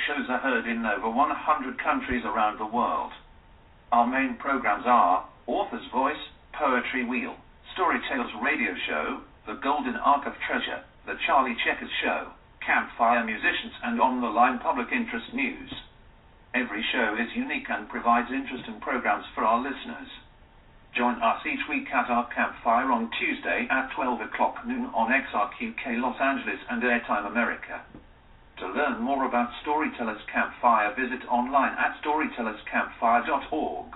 shows are heard in over 100 countries around the world. Our main programs are Author's Voice, Poetry Wheel, StoryTales Radio Show, The Golden Ark of Treasure, The Charlie Checkers Show, Campfire Musicians, and On the Line Public Interest News. Every show is unique and provides interesting programs for our listeners. Join us each week at our campfire on Tuesday at 12 o'clock noon on XRQK Los Angeles and Airtime America. To learn more about Storytellers Campfire, visit online at storytellerscampfire.org.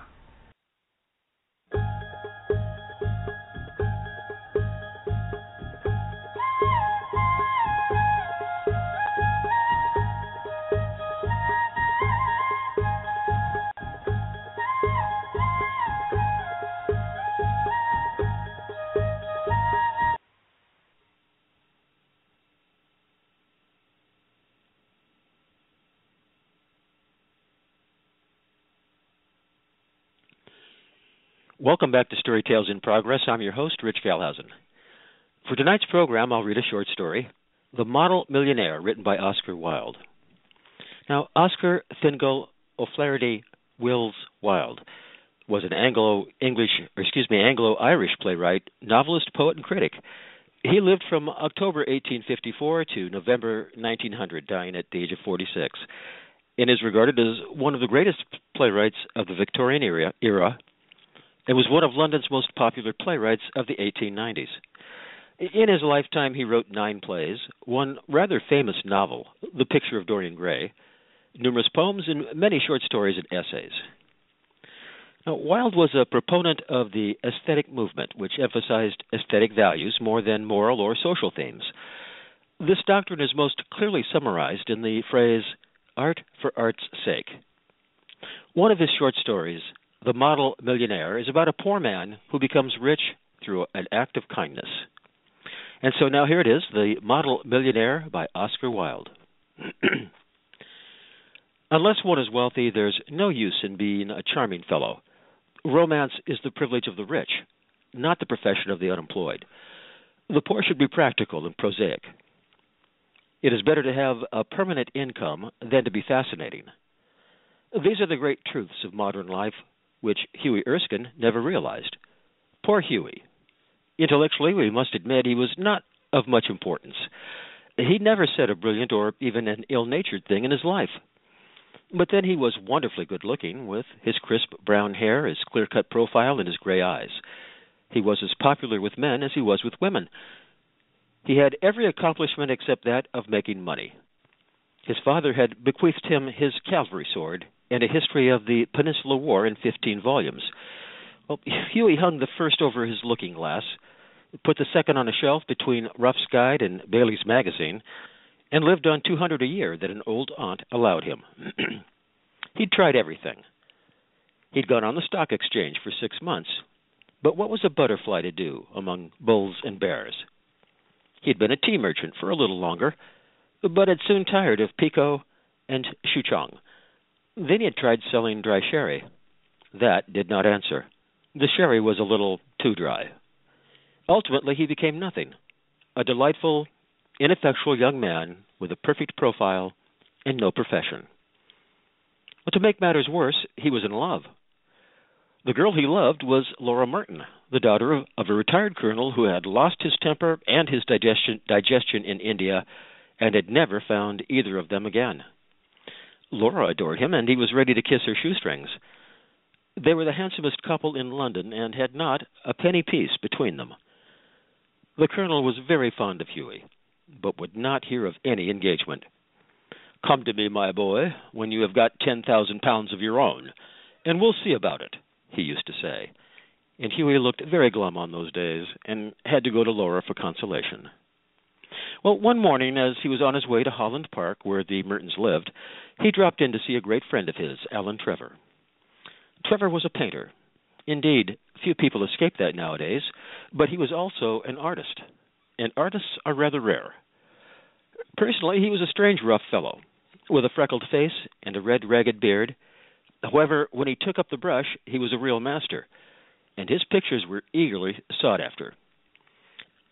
Welcome back to StoryTales in Progress. I'm your host, Rich-Gehlhausen. For tonight's program, I'll read a short story, The-Model-Millionaire, written by Oscar Wilde. Now, Oscar Fingal O'Flahertie Wills Wilde was an Anglo-Irish playwright, novelist, poet, and critic. He lived from October 1854 to November 1900, dying at the age of 46, and is regarded as one of the greatest playwrights of the Victorian era. It was one of London's most popular playwrights of the 1890s. In his lifetime, he wrote 9 plays, one rather famous novel, The Picture of Dorian Gray, numerous poems, and many short stories and essays. Now, Wilde was a proponent of the aesthetic movement, which emphasized aesthetic values more than moral or social themes. This doctrine is most clearly summarized in the phrase, art for art's sake. One of his short stories, The Model-Millionaire, is about a poor man who becomes rich through an act of kindness. And so now here it is, The Model-Millionaire by Oscar Wilde. Unless one is wealthy, there's no use in being a charming fellow. Romance is the privilege of the rich, not the profession of the unemployed. The poor should be practical and prosaic. It is better to have a permanent income than to be fascinating. These are the great truths of modern life, which Huey Erskine never realized. Poor Huey. Intellectually, we must admit he was not of much importance. He never said a brilliant or even an ill-natured thing in his life. But then he was wonderfully good-looking, with his crisp brown hair, his clear-cut profile, and his gray eyes. He was as popular with men as he was with women. He had every accomplishment except that of making money. His father had bequeathed him his cavalry sword and a history of the Peninsular War in 15 volumes. Well, Huey hung the first over his looking-glass, put the second on a shelf between Ruff's Guide and Bailey's Magazine, and lived on $200 a year that an old aunt allowed him. He'd tried everything. He'd gone on the stock exchange for 6 months, but what was a butterfly to do among bulls and bears? He'd been a tea merchant for a little longer, but had soon tired of Pico and Shuchong. Then he had tried selling dry sherry. That did not answer. The sherry was a little too dry. Ultimately, he became nothing, a delightful, ineffectual young man with a perfect profile and no profession. But to make matters worse, he was in love. The girl he loved was Laura Merton, the daughter of a retired colonel who had lost his temper and his digestion in India and had never found either of them again. Laura adored him, and he was ready to kiss her shoestrings. They were the handsomest couple in London and had not a penny piece between them. The colonel was very fond of Huey, but would not hear of any engagement. "Come to me, my boy, when you have got 10,000 pounds of your own, and we'll see about it," he used to say. And Huey looked very glum on those days and had to go to Laura for consolation. Well, one morning, as he was on his way to Holland Park, where the Mertons lived, he dropped in to see a great friend of his, Alan Trevor. Trevor was a painter. Indeed, few people escape that nowadays, but he was also an artist, and artists are rather rare. Personally, he was a strange, rough fellow, with a freckled face and a red, ragged beard. However, when he took up the brush, he was a real master, and his pictures were eagerly sought after.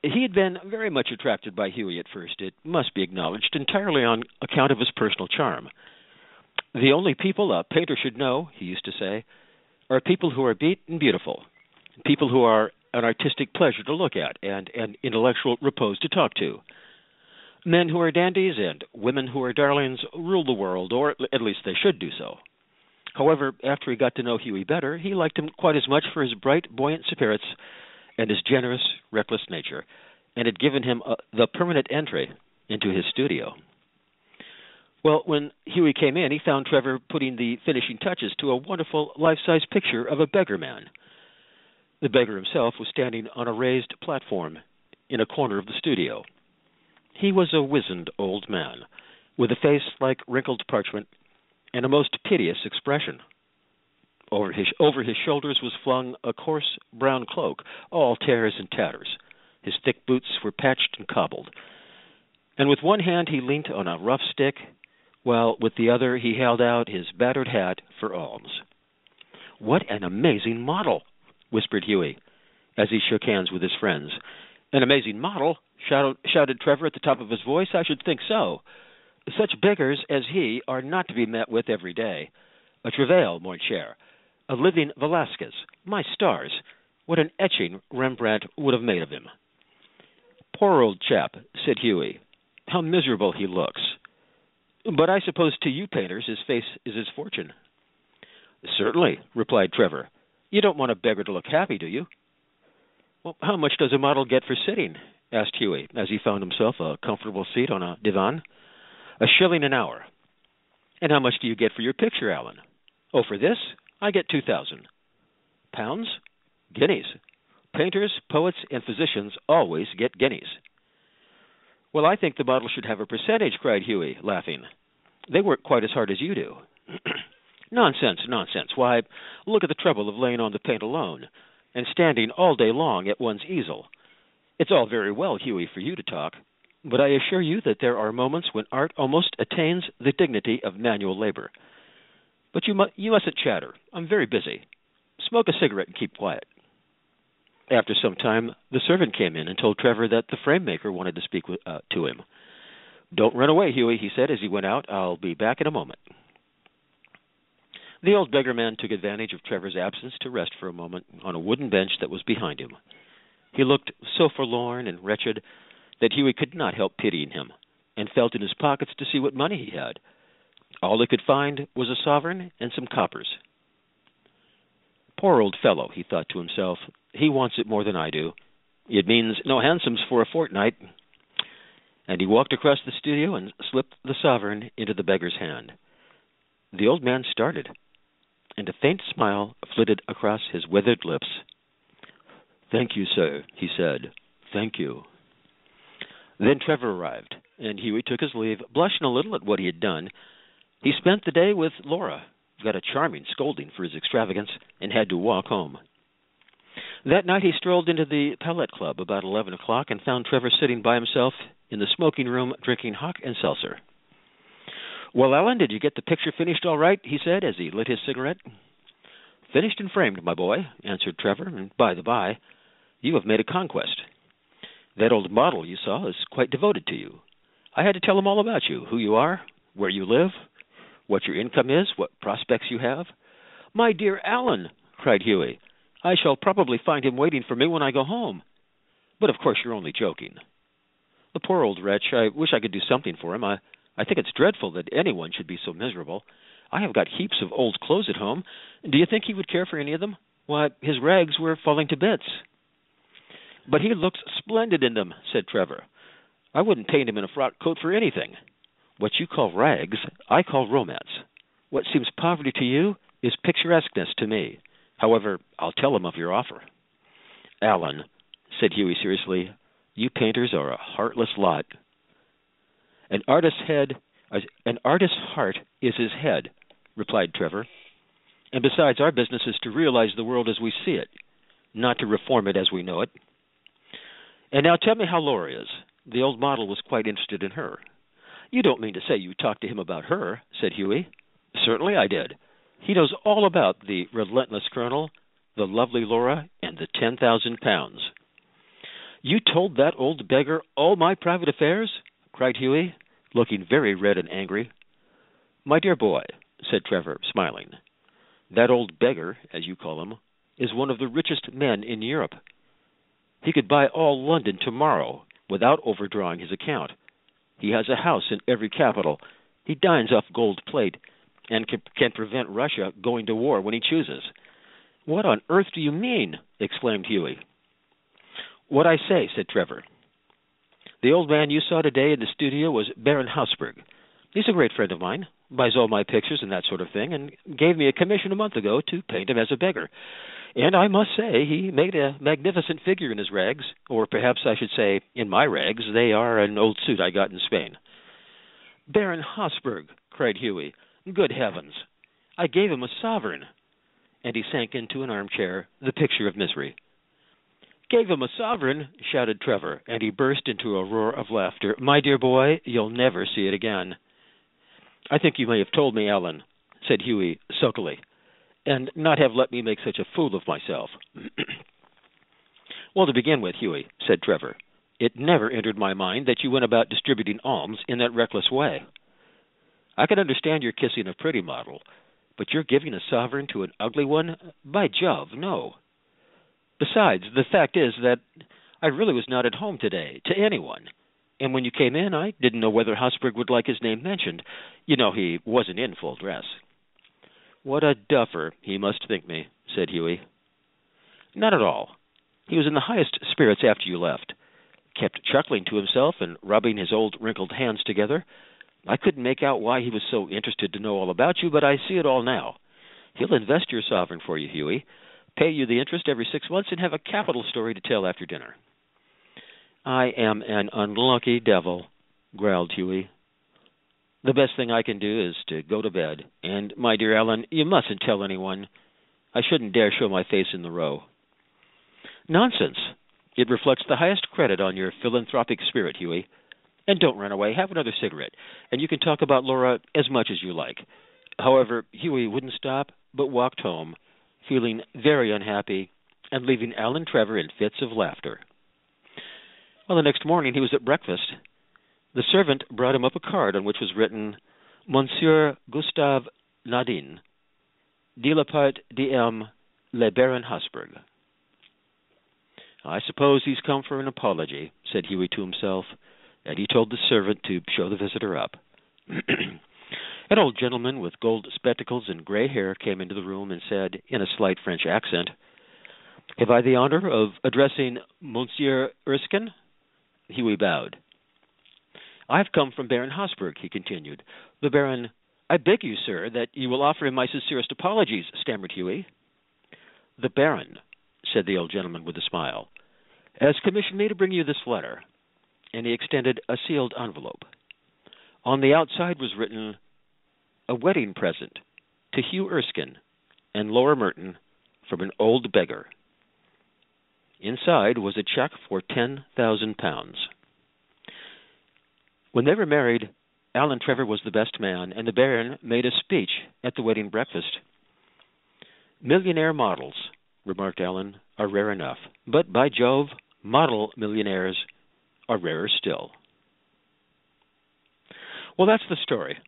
He had been very much attracted by Huey at first, it must be acknowledged, entirely on account of his personal charm. The only people a painter should know, he used to say, are people who are beat and beautiful, people who are an artistic pleasure to look at and an intellectual repose to talk to. Men who are dandies and women who are darlings rule the world, or at least they should do so. However, after he got to know Huey better, he liked him quite as much for his bright, buoyant spirits and his generous, reckless nature, and had given him the permanent entry into his studio. Well, when Huey came in, he found Trevor putting the finishing touches to a wonderful life-size picture of a beggar man. The beggar himself was standing on a raised platform in a corner of the studio. He was a wizened old man, with a face like wrinkled parchment and a most piteous expression. Over his shoulders was flung a coarse brown cloak, all tears and tatters. His thick boots were patched and cobbled. And with one hand he leant on a rough stick, while with the other he held out his battered hat for alms. "What an amazing model!" whispered Huey, as he shook hands with his friends. "An amazing model?" shouted Trevor at the top of his voice. "I should think so. Such beggars as he are not to be met with every day. A travail, mon cher. A living Velasquez. My stars, what an etching Rembrandt would have made of him." "Poor old chap," said Huey. "How miserable he looks. But I suppose to you painters his face is his fortune." "Certainly," replied Trevor. "You don't want a beggar to look happy, do you?" "Well, how much does a model get for sitting?" asked Huey, as he found himself a comfortable seat on a divan. "A shilling an hour." "And how much do you get for your picture, Alan?" "Oh, for this? I get 2,000. "Pounds?" "Guineas. Painters, poets, and physicians always get guineas." "Well, I think the model should have a percentage," cried Huey, laughing. "They work quite as hard as you do." Nonsense, nonsense. Why, look at the trouble of laying on the paint alone, and standing all day long at one's easel. It's all very well, Huey, for you to talk, but I assure you that there are moments when art almost attains the dignity of manual labor. But you mustn't chatter. I'm very busy. Smoke a cigarette and keep quiet." After some time, the servant came in and told Trevor that the frame maker wanted to speak to him. "Don't run away, Huey," he said as he went out. "I'll be back in a moment." The old beggar man took advantage of Trevor's absence to rest for a moment on a wooden bench that was behind him. He looked so forlorn and wretched that Huey could not help pitying him, and felt in his pockets to see what money he had. All he could find was a sovereign and some coppers. "Poor old fellow," he thought to himself. "He wants it more than I do. It means no hansoms for a fortnight." And he walked across the studio and slipped the sovereign into the beggar's hand. The old man started, and a faint smile flitted across his withered lips. "Thank you, sir," he said. "Thank you." Then Trevor arrived, and Huey took his leave, blushing a little at what he had done. He spent the day with Laura, got a charming scolding for his extravagance, and had to walk home. That night he strolled into the Palette Club about 11 o'clock and found Trevor sitting by himself in the smoking room drinking hock and seltzer. "Well, Alan, did you get the picture finished all right?" he said as he lit his cigarette. "Finished and framed, my boy," answered Trevor, "and by the by, you have made a conquest. That old model you saw is quite devoted to you. I had to tell him all about you, who you are, where you live, what your income is, what prospects you have." "My dear Alan," cried Huey, "I shall probably find him waiting for me when I go home. But of course you're only joking." "The poor old wretch, I wish I could do something for him. I think it's dreadful that anyone should be so miserable. I have got heaps of old clothes at home. Do you think he would care for any of them? Why, his rags were falling to bits." "But he looks splendid in them," said Trevor. "I wouldn't paint him in a frock coat for anything. What you call rags, I call romance. What seems poverty to you is picturesqueness to me. However, I'll tell him of your offer." "Alan," said Huey seriously, "you painters are a heartless lot." An artist's heart is his head," replied Trevor. "And besides, our business is to realize the world as we see it, not to reform it as we know it. And now tell me how Laura is. The old model was quite interested in her." "You don't mean to say you talked to him about her?" said Huey. "Certainly I did. He knows all about the relentless colonel, the lovely Laura, and the 10,000 pounds. "You told that old beggar all my private affairs?" cried Huey, looking very red and angry. "My dear boy," said Trevor, smiling. "That old beggar, as you call him, is one of the richest men in Europe. He could buy all London tomorrow without overdrawing his account. He has a house in every capital. He dines off gold plate and can prevent Russia going to war when he chooses." "What on earth do you mean?" exclaimed Huey. "What I say," said Trevor. "The old man you saw today in the studio was Baron Hausberg. He's a great friend of mine, buys all my pictures and that sort of thing, and gave me a commission a month ago to paint him as a beggar. And I must say he made a magnificent figure in his rags, or perhaps I should say in my rags. They are an old suit I got in Spain." "Baron Hausberg!" cried Huey. "Good heavens! I gave him a sovereign." And he sank into an armchair, the picture of misery. "Gave him a sovereign!" shouted Trevor, and he burst into a roar of laughter. "My dear boy, you'll never see it again." "I think you may have told me, Ellen," said Huey sulkily, "and not have let me make such a fool of myself." "Well, to begin with, Huey," said Trevor, "it never entered my mind that you went about distributing alms in that reckless way. I can understand your kissing a pretty model, but you're giving a sovereign to an ugly one? By Jove, no. Besides, the fact is that I really was not at home today, to anyone. And when you came in, I didn't know whether Hausberg would like his name mentioned. You know, he wasn't in full dress." "What a duffer he must think me," said Huey. "Not at all. He was in the highest spirits after you left. Kept chuckling to himself and rubbing his old wrinkled hands together. I couldn't make out why he was so interested to know all about you, but I see it all now. He'll invest your sovereign for you, Huey, pay you the interest every 6 months, and have a capital story to tell after dinner." "I am an unlucky devil," growled Huey. "The best thing I can do is to go to bed. And, my dear Ellen, you mustn't tell anyone. I shouldn't dare show my face in the Row." "Nonsense. It reflects the highest credit on your philanthropic spirit, Huey. And don't run away. Have another cigarette, and you can talk about Laura as much as you like." However, Huey wouldn't stop, but walked home, feeling very unhappy and leaving Alan Trevor in fits of laughter. Well, the next morning he was at breakfast. The servant brought him up a card on which was written, "Monsieur Gustave Nadine, de la part d'M. le Baron Hausberg." "I suppose he's come for an apology," said Huey to himself, and he told the servant to show the visitor up. An old gentleman with gold spectacles and gray hair came into the room and said, in a slight French accent, "Have I the honor of addressing Monsieur Erskine?" Huey bowed. "I've come from Baron Hausberg," he continued. "The Baron—" "I beg you, sir, that you will offer him my sincerest apologies," stammered Huey. "The Baron," said the old gentleman with a smile, "has commissioned me to bring you this letter," and he extended a sealed envelope. On the outside was written, "A wedding present to Hugh Erskine and Laura Merton from an old beggar." Inside was a check for £10,000. When they were married, Alan Trevor was the best man, and the Baron made a speech at the wedding breakfast. "Millionaire models," remarked Alan, "are rare enough, but by Jove, model millionaires are rarer still." Well, that's the story.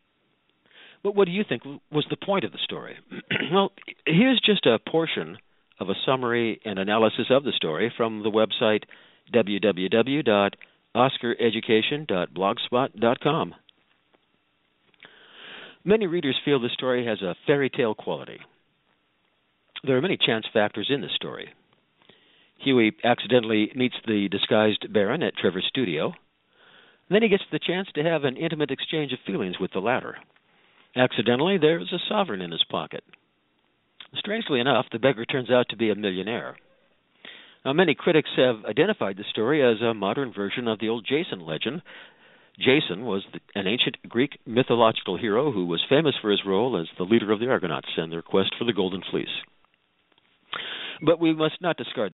But what do you think was the point of the story? Well, here's just a portion of a summary and analysis of the story from the website www.oscareducation.blogspot.com. Many readers feel the story has a fairy tale quality. There are many chance factors in this story. Huey accidentally meets the disguised Baron at Trevor's studio. Then he gets the chance to have an intimate exchange of feelings with the latter. Accidentally, there's a sovereign in his pocket. Strangely enough, the beggar turns out to be a millionaire. Now, many critics have identified the story as a modern version of the old Jason legend. Jason was an ancient Greek mythological hero who was famous for his role as the leader of the Argonauts and their quest for the Golden Fleece. But we must not discard